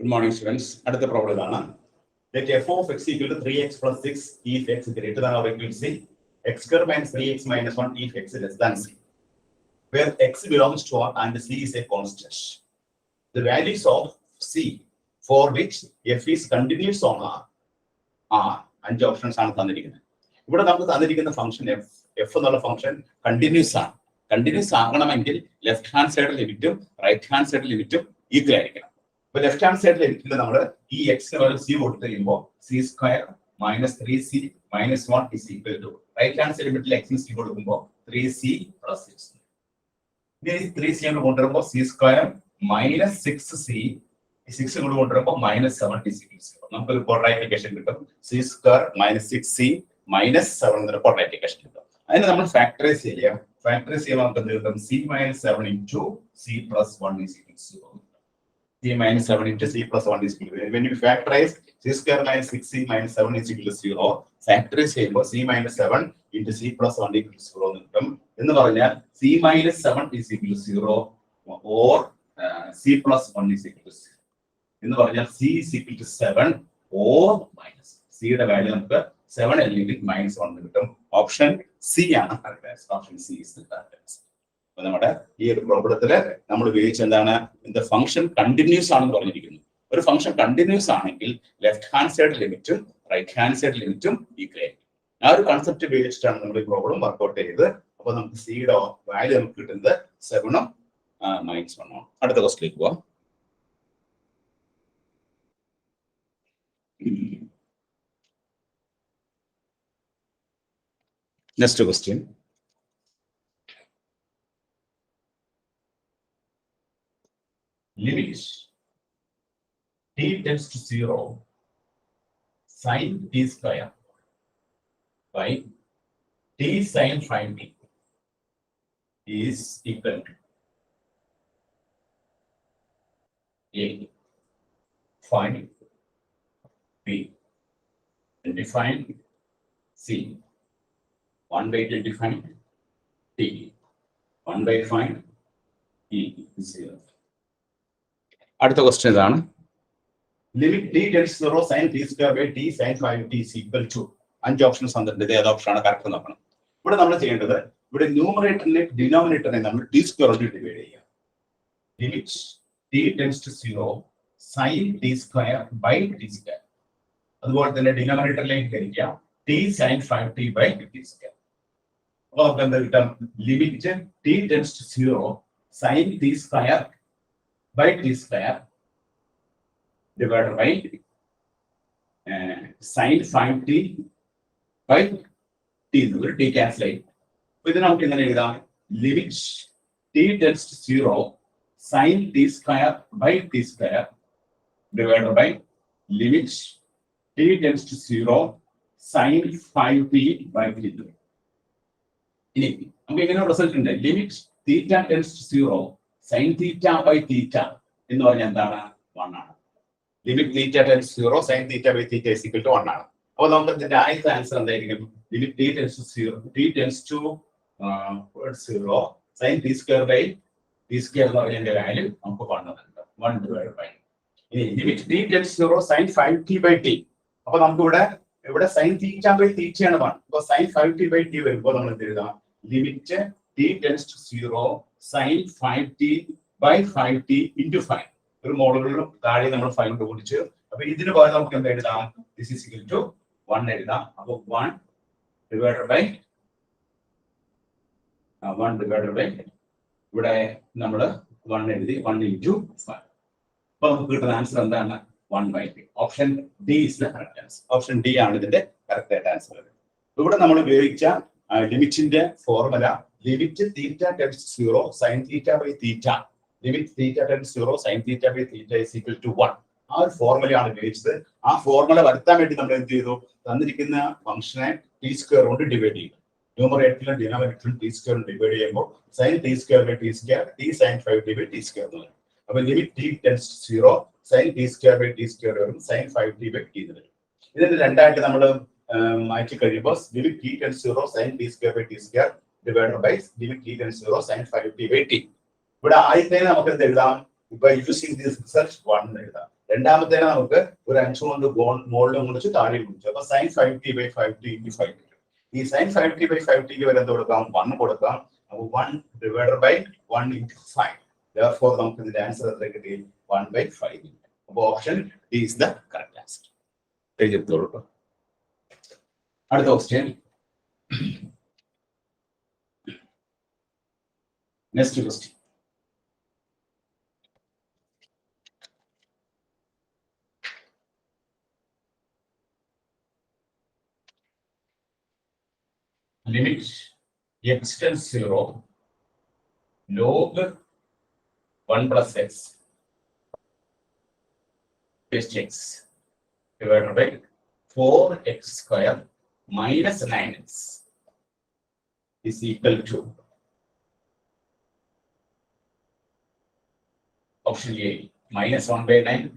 Good morning, students. Another problem is let f of x equal to 3x plus 6 if x greater than or equal to c, x square minus 3x minus 1 if x less than c, where x belongs to R and c is a constant. The values of c for which f is continuous on R are and options are തന്നിരിക്കുന്നത്. ഇവിടെ നമുക്ക് തന്നിരിക്കുന്ന function f എന്നുള്ള function continuous ആണ്. Continuous ആകണമെങ്കിൽ left hand side ലിമിറ്റും right hand side ലിമിറ്റും equal ആയിരിക്കണം. അപ്പോൾ ലെഫ്റ്റ് ഹാൻഡ് സൈഡ് ലിമിറ്റിൽ നമ്മൾ ഈ എക്സിന് പകരം സി കൊടുത്തു കഴിയുമ്പോൾ C square minus 3c minus 1 is equal to right hand side ലിമിറ്റിൽ എക്സിന് സി കൊടുക്കുമ്പോൾ 3c പ്ലസ് 6. ഇനി 3c കൊണ്ട് കൊണ്ടുവരുമ്പോൾ സി സ്ക്വയർ മൈനസ് 6c 6 കൊണ്ട് കൊണ്ടുവരുമ്പോൾ മൈനസ് 7 ഇസ് ഈക്വൽ ടു 0. നമുക്ക് ഒരു ക്വാഡ്രാറ്റിക് കിട്ടും. C square minus 6c minus 7 എന്നൊരു ക്വാഡ്രാറ്റിക് കിട്ടും. അതിനെ നമ്മൾ ഫാക്ടറൈസ് ചെയ്യാം. ഫാക്ടറൈസ് ചെയ്യുമ്പോൾ നമുക്ക് എന്ത് കിട്ടും? c minus 7 into c plus 1 is equal to 0. c minus 7 into c plus 1 is equal to 0. When you factorize c square minus 6c minus 7 is equal to 0, factorize ചെയ്യുമ്പോൾ c minus 7 into c plus 1 equal to 0 എന്ന് കിട്ടും. എന്ന് പറഞ്ഞാൽ c minus 7 is equal to 0 or c plus 1 is equal to 0. എന്ന് പറഞ്ഞാൽ c is equal to 7 or minus. c യുടെ value നമുക്ക് 7 അല്ലെങ്കിൽ minus 1 എന്ന് കിട്ടും. ഓപ്ഷൻ സി ആണ് correct answer. Option C is the correct answer. അപ്പോൾ നമ്മുടെ ഈ ഒരു പ്രോബ്ലത്തില് നമ്മൾ ഉപയോഗിച്ച എന്താണ്? ദ ഫംഗ്ഷൻ കണ്ടിന്യൂസ് ആണെന്ന് പറഞ്ഞിരിക്കുന്നു. ഒരു ഫംഗ്ഷൻ കണ്ടിന്യൂസ് ആണെങ്കിൽ ലെഫ്റ്റ് ഹാൻഡ് സൈഡ് ലിമിറ്റും റൈറ്റ് ഹാൻഡ് സൈഡ് ലിമിറ്റും ഈക്വൽ ആയിരിക്കും. ആ ഒരു കൺസെപ്റ്റ് ഉപയോഗിച്ചിട്ടാണ് നമ്മൾ ഈ പ്രോബ്ലം വർക്ക്ഔട്ട് ചെയ്തത്. അപ്പോൾ നമുക്ക് സിയുടെ വാല്യൂ നമുക്ക് കിട്ടുന്നത് 7ഉം മൈനസ് 1 ആണ്. അടുത്ത ക്വസ്റ്റിലേക്ക് പോവാം. Next question. Limit t tends to 0 sin t square by t sin 5t is equal to a. Find b and define c. 1 by 25 t 1 by 5 e 0. അടുത്ത ക്വസ്റ്റ്യൻ ഇതാണ്. Limit t tends to 0 sin t square by t sin 5t is equal to 5 options തന്നിട്ടുണ്ട്. ഇത് ഏത് ഓപ്ഷനാണ് correct നോക്കണം. ഇവിടെ നമ്മൾ ചെയ്യേണ്ടത് ഇവിടെ ന്യൂമറേറ്ററിനെ ഡിനോമിനേറ്ററിനെ നമ്മൾ t സ്ക്വയർ കൊണ്ട് ഡിവൈഡ് ചെയ്യാം. Limit t tends to 0 sin t square by t square. അതുപോലെ തന്നെ ഡിനോമിനേറ്ററിലേക്ക് ഹരിക്കാം t sin 5t by t square. അപ്പോൾ നമുക്ക് എന്താ കിട്ടാം? Limit t tends to 0 sin t square by t square divided by sin 5t by t എന്നൊരു t cancel ആയി. ഇത് നമുക്ക് എങ്ങനെ എഴുതാം? Limit t tends to 0 sin t square by t square divided by limit t tends to 0 sin 5t by t. ഇനി നമുക്ക് എങ്ങനെ result ഉണ്ട്? Limit theta tends to 0 sine theta by theta എന്ന് പറഞ്ഞാൽ എന്താണ്? 1 ആണ്. Limit theta tends 0 sine theta by theta is equal to 1 ആണ്. അപ്പോൾ നമുക്ക് ഇതിന്റെ ആദ്യത്തെ ആൻസർ എന്തായിരിക്കും? Limit t tends to 0 t tends to 0 sine t square by t square എന്ന് പറഞ്ഞതിന്റെ വാല്യൂ നമുക്ക് 1 ആണ്. 1 ഡിവൈഡഡ് ബൈ ഇനി limit t tends 0 sine 5t by t. അപ്പോൾ നമുക്ക് ഇവിടെ സൈൻ തീറ്റ ബൈ തീറ്റയാണ് 1. അപ്പോൾ സൈൻ 5t ബൈ t വരുമ്പോൾ നമ്മൾ എന്ത് എഴുതാം? Limit t tends to 0 sin 5t by 5t into 5. ഒരു മോഡലിലും താഴെ നമ്മൾ 5 കൊണ്ട് ഗുണിച്ചു. അപ്പോൾ ഇതിന് പകരം നമുക്ക് എന്താ എഴുതാം? this is equal to 1 എഴുതാം. അപ്പോൾ 1 divided by ഇവിടെ നമ്മൾ 1 എഴുതി 1 into 5. അപ്പോൾ നമുക്ക് കിട്ടുന്ന ആൻസർ എന്താണ്? 1/3. Option D is the correct answer. Option D ആണ് ഇതിന്റെ കറക്റ്റ് ആയിട്ട് ആൻസർ. ഇവിടെ നമ്മൾ ഉപയോഗിച്ച ലിമിറ്റിന്റെ formula limit theta tends 0 sine theta by theta limit theta tends 0 sine theta by theta is equal to 1. ആ ഒരു ഫോർമുലയാണ് ഉപയോഗിച്ചത്. ആ ഫോർമുല വരുത്താൻ വേണ്ടി നമ്മൾ എന്ത് ചെയ്തു? തന്നിരിക്കുന്ന ഫംഗ്ഷനെ ടി സ്ക്വയർ കൊണ്ട് ഡിവൈഡ് ചെയ്തു. ന്യൂമറേറ്ററിലും ഡിനോമിനേറ്ററിലും ടി സ്ക്വയർ ഡിവൈഡ് ചെയ്യുമ്പോൾ sine T square by T square T sine 5t by T square എന്ന് പറയും. അപ്പോൾ limit T tends 0 sine T square by T square വരും സൈൻ 5t ബൈ ടി എന്ന് വരും. ഇതിന്റെ രണ്ടായിട്ട് നമ്മൾ മാറ്റി കഴിയുമ്പോൾ limit t tends 0 sin t square by t square divided by limit t tends 0 sin 5t by t. ഇവിടെ ആദ്യത്തെ നമുക്ക് എന്ത് എഴുതാം? ഇപ്പൊ യൂസിങ് ദിസ് റിസൾട്ട് 1 എഴുതാം. രണ്ടാമത്തേനെ നമുക്ക് ഒരു 5 കൊണ്ട് മുകളിലും മുറിച്ച് താഴെ മുറിച്ചു. അപ്പൊ sin 5t/5t × 5. ഈ sin 5t/5t വരെ എന്ത് കൊടുക്കാം? 1 കൊടുക്കാം. അപ്പൊ 1 divided by 1 × 5. Therefore നമുക്ക് ഇതിന്റെ ആൻസർ എത്ര കിട്ടി? 1/5. അപ്പൊ option D is the correct answer. എഴുതിയെടുത്തോളൂ. അടുത്ത question. Next question. Limit x tends 0 log 1 plus x plus x divided by 4x square minus 9x is equal to option A minus 1/9,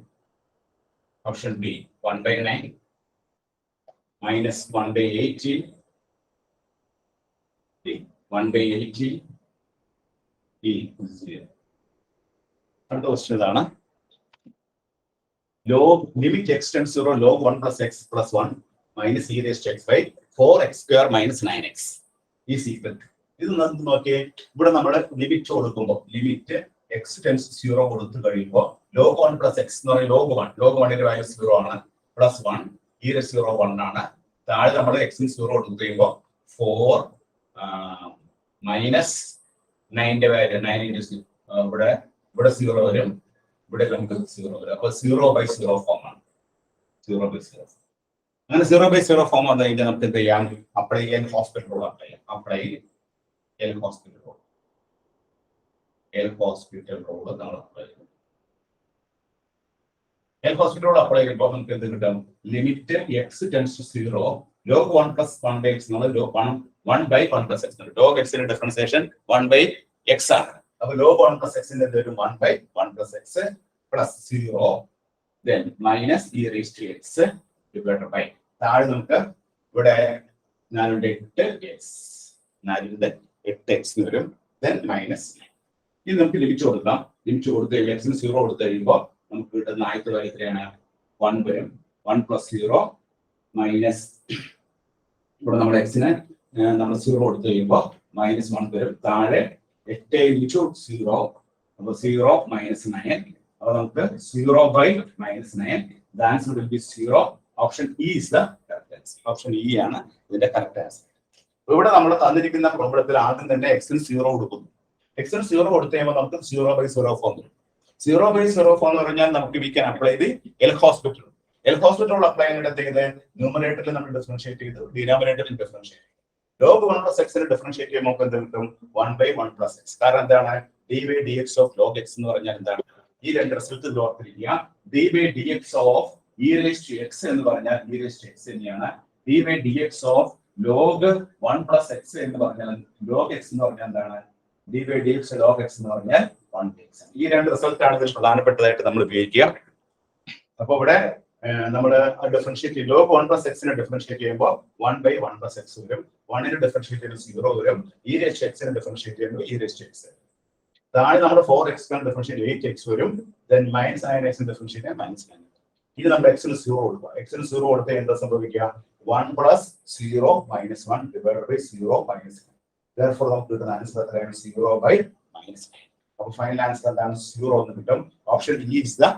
option B 1/9, minus 1/18, 1/80, E 0. അടുത്ത question ഇതാണ്. Log limit x tends 0 log 1 plus x plus 1 minus e raised to x by 4x square minus 9x is equal to. ഇത് നോക്കിയേ, ഇവിടെ നമ്മൾ limit കൊടുക്കുമ്പോൾ limit x tends 0 കൊടുത്തു കഴിയുമ്പോൾ log 1 plus x എന്ന് പറയുന്നത് log 1 ന്റെ വാല്യൂ 0 ആണ്, പ്ലസ് 1 e raised to 0 1 ആണ്. താഴെ നമ്മൾ x ന് 0 കൊടുത്തു കഴിയുമ്പോൾ 4 മൈനസ് 9 വാല്യൂ 9 × ഇവിടെ 0 വരും, ഇവിടെ നമുക്ക് 0 വരും. അപ്പൊ 0/0 ഫോം ആണ്. 0/0 അങ്ങനെ 0/0 ഫോം വന്നു കഴിഞ്ഞാൽ നമുക്ക് എന്ത് ചെയ്യാം? അപ്ലൈ ചെയ്യാൻ ഹോസ്പിറ്റൽ റൂൾ അപ്ലൈ ചെയ്യാം. അപ്ലൈ ഹോസ്പിറ്റൽ റൂൾ നമ്മൾ അപ്ലൈ ചെയ്യും. ഹോസ്പിറ്റൽ റൂൾ അപ്ലൈ ചെയ്യുമ്പോൾ നമുക്ക് എന്ത് കിട്ടും? Limit x tends to 0 log 1 plus 1/x നമ്മൾ log 1/1 plus x. log x ന്റെ ഡിഫറൻസിയേഷൻ 1/x ആണ്. അപ്പൊ log 1 plus x ന്റെ എന്ത് വരും? 1/1 plus x plus 0 then minus e raised to x divided by താഴെ നമുക്ക് ഇവിടെ 4/8x 8x വരും, then minus. ഇത് നമുക്ക് ലിമിറ്റ് കൊടുക്കാം. ലിമിറ്റ് കൊടുത്ത് x ന് 0 കൊടുത്തു കഴിയുമ്പോൾ നമുക്ക് കിട്ടുന്ന ആദ്യത്തെ വാല്യൂ എത്രയാണ്? 1 വരും. 1 plus 0 മൈനസ് ഇവിടെ നമ്മൾ x ന് നമ്മൾ 0 കൊടുത്തു കഴിയുമ്പോൾ മൈനസ് 1 വരും. താഴെ 8 × 0 അപ്പൊ 0 minus 9. അപ്പൊ നമുക്ക് 0/-9. The answer will be 0. Option E is the correct answer. Option E ആണ് ഇതിന്റെ കറക്റ്റ് ആൻസർ. ഇവിടെ നമ്മൾ തന്നിരിക്കുന്ന പ്രോബ്ലത്തിൽ ആദ്യം തന്നെ x ന് 0 കൊടുക്കുന്നു. x ന് 0 കൊടുത്തു കഴിയുമ്പോൾ നമുക്ക് 0/0 ഫോം വരും. 0/0 ഫോം എന്ന് പറഞ്ഞാൽ നമുക്ക് we can apply the L hospital. L hospital apply ചെയ്യുന്നത് ന്യൂമറേറ്ററിൽ നമ്മൾ ഡിഫറൻഷിയേറ്റ് ചെയ്തു, ഡിനോമിനേറ്ററിൽ ഡിഫറൻഷിയേറ്റ് ചെയ്തു. log 1 plus x നെ ഡിഫറൻഷിയേറ്റ് ചെയ്യുമ്പോൾ നമുക്ക് എന്ത് കിട്ടും? 1/1 plus x. കാരണം എന്താണ്? d/dx of log x എന്ന് പറഞ്ഞാൽ എന്താണ്? ഈ രണ്ട് റിസൾട്ട് ഓർത്തിരിക്കുക. d/dx of e raised to x എന്ന് പറഞ്ഞാൽ e raised to x തന്നെയാണ്. d/dx of log 1 plus x എന്ന് പറഞ്ഞാൽ log x എന്ന് പറഞ്ഞാൽ എന്താണ്? d/dx log x എന്ന് പറഞ്ഞാൽ 1x. ഈ രണ്ട് റിസൾട്ട് ആണ് ഇതിൽ പ്രധാനപ്പെട്ടതായിട്ട് നമ്മൾ ഉപയോഗിക്കുക. അപ്പൊ ഇവിടെ നമ്മൾ ഡിഫറൻഷിയേറ്റ് log 1 plus x നെ ഡിഫറൻഷിയേറ്റ് ചെയ്യുമ്പോൾ 1/1 plus x വരും. 1 നെ ഡിഫറൻഷിയേറ്റ് ചെയ്യുമ്പോൾ 0 വരും. e raised to x നെ ഡിഫറൻഷിയേറ്റ് ചെയ്യുമ്പോൾ e raised to x. താഴെ നമ്മൾ 4x നെ ഡിഫറൻഷിയേറ്റ് 8x വരും. then minus 9x നെ ഡിഫറൻഷിയേറ്റ് ചെയ്യാൻ -9. ഇത് നമ്മൾ x ന് 0 കൊടുക്കുക. x ന് 0 കൊടുത്താൽ എന്താ സംഭവിക്കുക? 1 plus 0 minus 1 divided by 0 minus 9. Therefore നമുക്ക് കിട്ടുന്ന ആൻസർ എത്രയാണ്? 0/-9. അപ്പോൾ ഫൈനൽ ആൻസർ എന്താണ്? 0 എന്ന് കിട്ടും. Option E is the